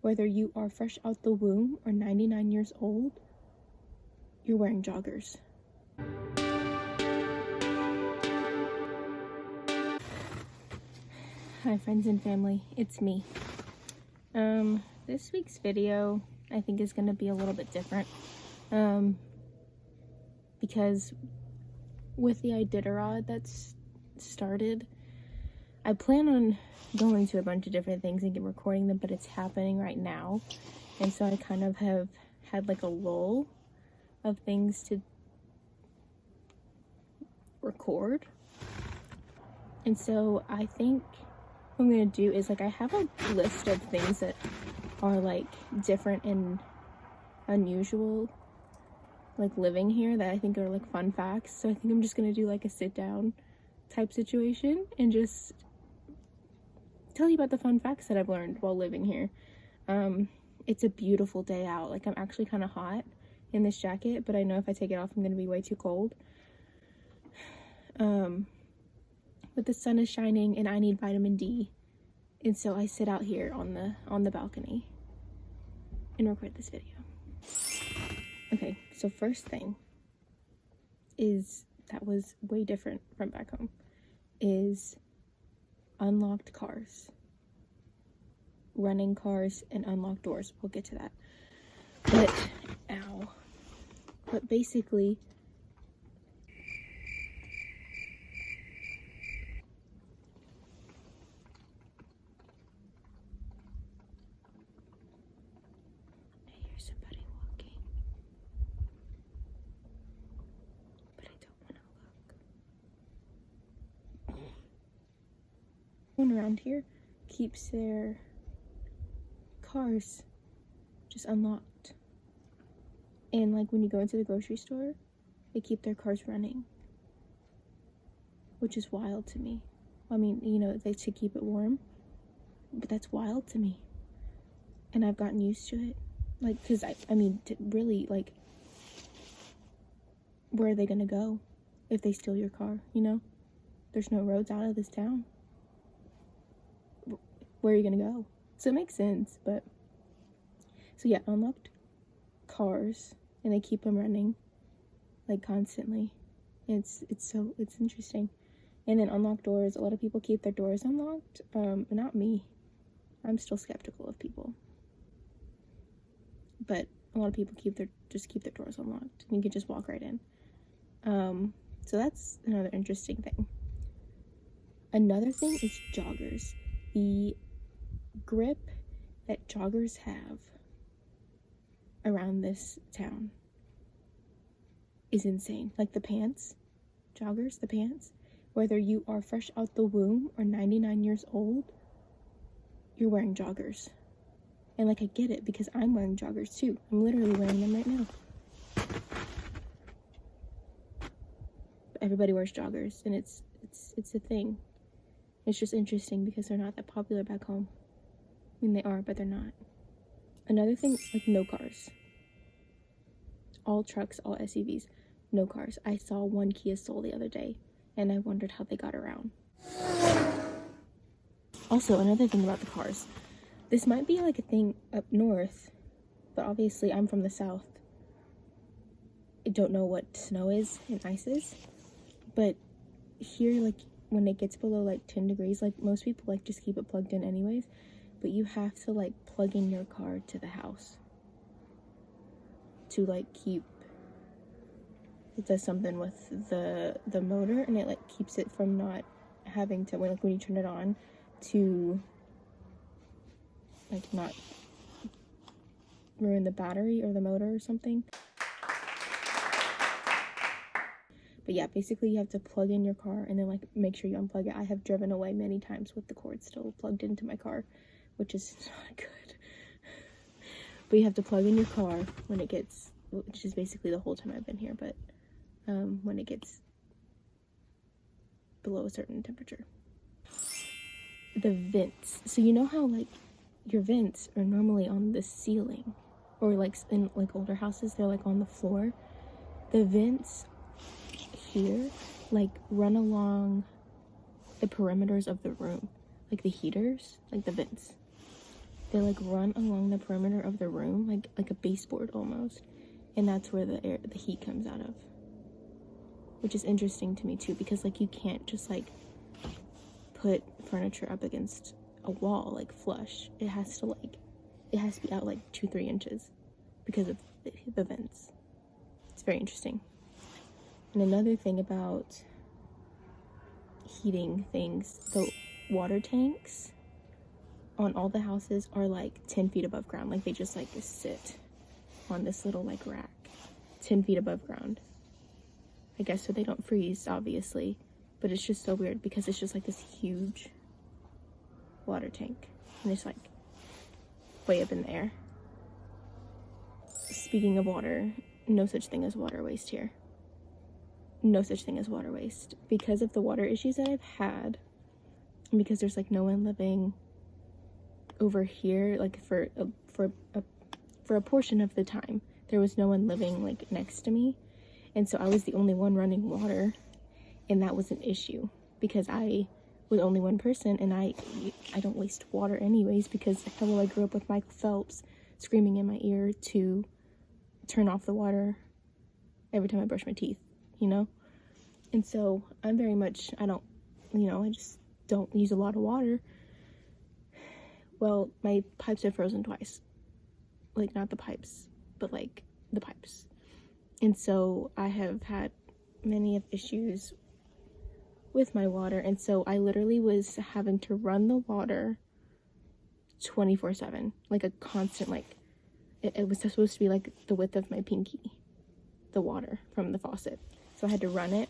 Whether you are fresh out the womb or 99 years old, you're wearing joggers. Hi friends and family, it's me. This week's video I think is going to be a little bit different because with the Iditarod that's started, I plan on going to a bunch of different things and recording them, but it's happening right now, and so I kind of have had like a lull of things to record. And so I think what I'm gonna do is, like, I have a list of things that are like different and unusual, like living here, that I think are like fun facts. So I think I'm just gonna do like a sit down type situation and just tell you about the fun facts that I've learned while living here. It's a beautiful day out. Like, I'm actually kind of hot in this jacket, but I know if I take it off I'm gonna be way too cold. But the sun is shining and I need vitamin D, and so I sit out here on the balcony and record this video. Okay, so first thing is that was way different from back home is unlocked cars, running cars, and unlocked doors. We'll get to that. But basically, I hear somebody walking, but I don't want to look. Everyone around here keeps their cars just unlocked, and like when you go into the grocery store, they keep their cars running, which is wild to me. I mean, you know, they should keep it warm, but that's wild to me, and I've gotten used to it. Like, because I mean, really, like, where are they gonna go if they steal your car? You know, there's no roads out of this town. Where are you gonna go? So it makes sense. But so yeah, unlocked cars, and they keep them running like constantly. It's interesting. And then unlocked doors, a lot of people keep their doors unlocked, but not me. I'm still skeptical of people, but a lot of people keep their doors unlocked, and you can just walk right in. So that's another interesting thing. Another thing is joggers. The grip that joggers have around this town is insane. Like the pants, joggers, the pants, whether you are fresh out the womb or 99 years old, you're wearing joggers. And like, I get it, because I'm wearing joggers too. I'm literally wearing them right now. But everybody wears joggers, and it's a thing. It's just interesting because they're not that popular back home. I mean, they are, but they're not. Another thing, like, no cars. All trucks, all SUVs, no cars. I saw one Kia Soul the other day, and I wondered how they got around. Also, another thing about the cars. This might be like a thing up north, but obviously I'm from the south. I don't know what snow is and ice is, but here, like, when it gets below like 10 degrees, like, most people like just keep it plugged in anyways, but you have to like plug in your car to the house to like keep, it does something with the motor, and it like keeps it from not having to, when you turn it on, to like not ruin the battery or the motor or something. But yeah, basically you have to plug in your car and then like make sure you unplug it. I have driven away many times with the cord still plugged into my car, which is not good. But you have to plug in your car when it gets, which is basically the whole time I've been here, but when it gets below a certain temperature. The vents. So you know how like your vents are normally on the ceiling, or like in like older houses they're like on the floor. The vents here like run along the perimeters of the room, like the heaters, like the vents. they like run along the perimeter of the room, like a baseboard almost, and that's where the heat comes out of, which is interesting to me too, because like you can't just like put furniture up against a wall like flush. It has to be out like 2-3 inches because of the vents. It's very interesting. And another thing about heating things, the water tanks on all the houses are like 10 feet above ground. Like they just like sit on this little like rack 10 feet above ground, I guess, so they don't freeze, obviously. But it's just so weird because it's just like this huge water tank and it's like way up in the air. Speaking of water, no such thing as water waste here. No such thing as water waste because of the water issues that I've had, and because there's like no one living over here. Like for a portion of the time there was no one living like next to me, and so I was the only one running water, and that was an issue because I was only one person, and I don't waste water anyways, because hello, I grew up with Michael Phelps screaming in my ear to turn off the water every time I brush my teeth, you know? And so I'm very much, I just don't use a lot of water. Well, my pipes are frozen twice. Like, not the pipes, but like the pipes. And so I have had many of issues with my water, and so I literally was having to run the water 24/7, like a constant, like it was supposed to be like the width of my pinky, the water from the faucet. So I had to run it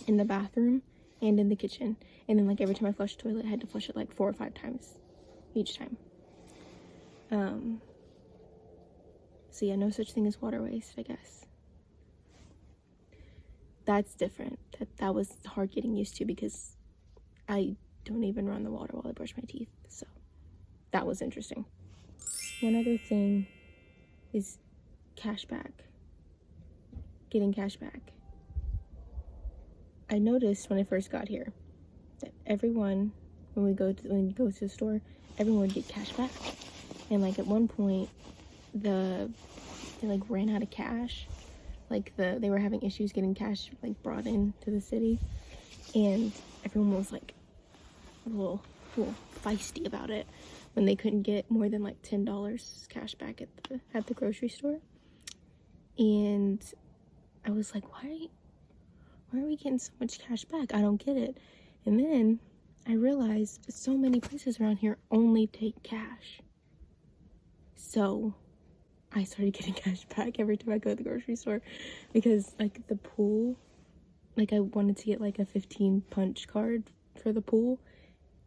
in the bathroom and in the kitchen, and then like every time I flushed the toilet, I had to flush it like 4 or 5 times each time. So yeah, no such thing as water waste, I guess. That's different. That was hard getting used to because I don't even run the water while I brush my teeth. So that was interesting. One other thing is cash back. Getting cash back. I noticed when I first got here that everyone, when you go to the store, everyone would get cash back. And like at one point, they like ran out of cash. Like they were having issues getting cash like brought in to the city, and everyone was like a little feisty about it when they couldn't get more than like $10 cash back at the grocery store. And I was like, why are we getting so much cash back? I don't get it. And then I realized so many places around here only take cash. So I started getting cash back every time I go to the grocery store, because like the pool, like I wanted to get like a 15 punch card for the pool,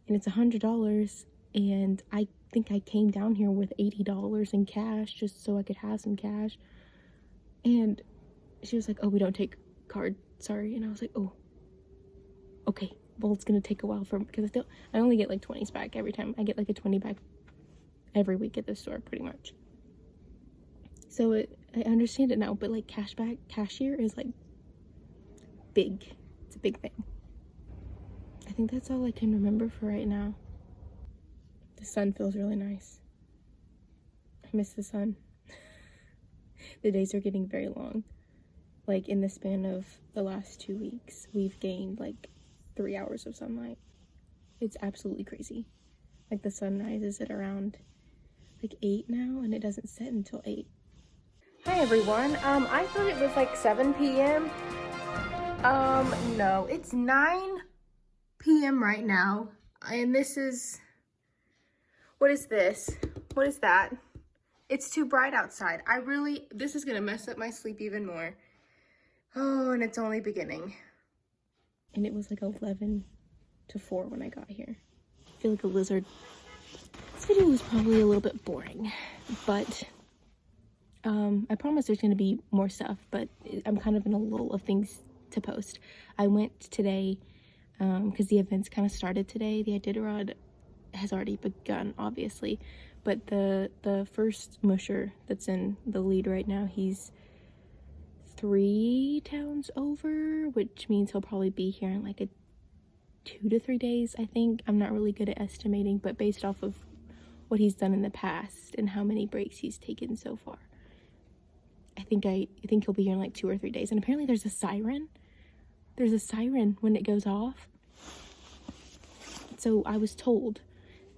and it's $100, and I think I came down here with $80 in cash just so I could have some cash. And she was like, oh, we don't take card, sorry. And I was like, oh, okay, well, it's gonna take a while because I only get like 20s back every time. I get like a 20 back every week at the store, pretty much. So I understand it now, but like cashier is like big. It's a big thing. I think that's all I can remember for right now. The sun feels really nice. I miss the sun. The days are getting very long. Like in the span of the last 2 weeks, we've gained like 3 hours of sunlight. It's absolutely crazy. Like the sun rises at around like 8 now, and it doesn't set until 8. Hi everyone. I thought it was like 7 p.m. No, it's 9 p.m. right now. And this is, what is this? What is that? It's too bright outside. This is gonna mess up my sleep even more. Oh, and it's only beginning. And it was like 11 to 4 when I got here. I feel like a lizard. This video was probably a little bit boring, but I promise there's going to be more stuff, but I'm kind of in a lull of things to post. I went today because the events kind of started today. The Iditarod has already begun, obviously, but the first musher that's in the lead right now, he's 3 towns over, which means he'll probably be here in like 2 to 3 days, I think. I'm not really good at estimating, but based off of what he's done in the past and how many breaks he's taken so far. I think he'll be here in like 2 or 3 days. And apparently there's a siren. There's a siren when it goes off. So I was told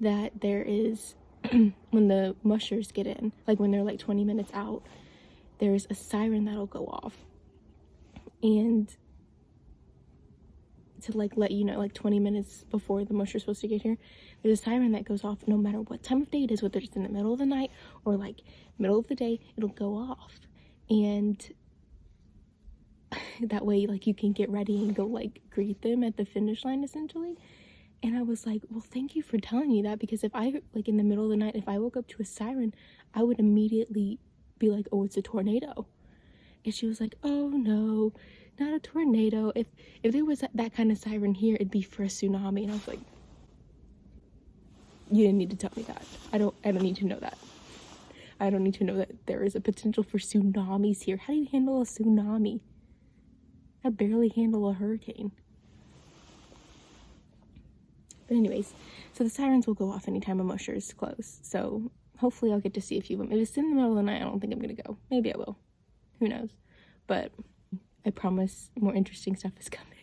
that there is, when the mushers get in, like when they're like 20 minutes out, there's a siren that'll go off. And to like let you know, like 20 minutes before the musher's supposed to get here, there's a siren that goes off no matter what time of day it is, whether it's in the middle of the night or like middle of the day, it'll go off. And that way, like, you can get ready and go like greet them at the finish line essentially. And I was like, well, thank you for telling me that, because if I, like, in the middle of the night, if I woke up to a siren, I would immediately be like, oh, it's a tornado. And she was like, oh no, not a tornado. If there was that kind of siren here, it'd be for a tsunami. And I was like, you didn't need to tell me that. I don't need to know that. I don't need to know that there is a potential for tsunamis here. How do you handle a tsunami? I barely handle a hurricane. But anyways, so the sirens will go off anytime a musher is close. So hopefully I'll get to see a few of them. If it's in the middle of the night, I don't think I'm going to go. Maybe I will. Who knows? But I promise more interesting stuff is coming.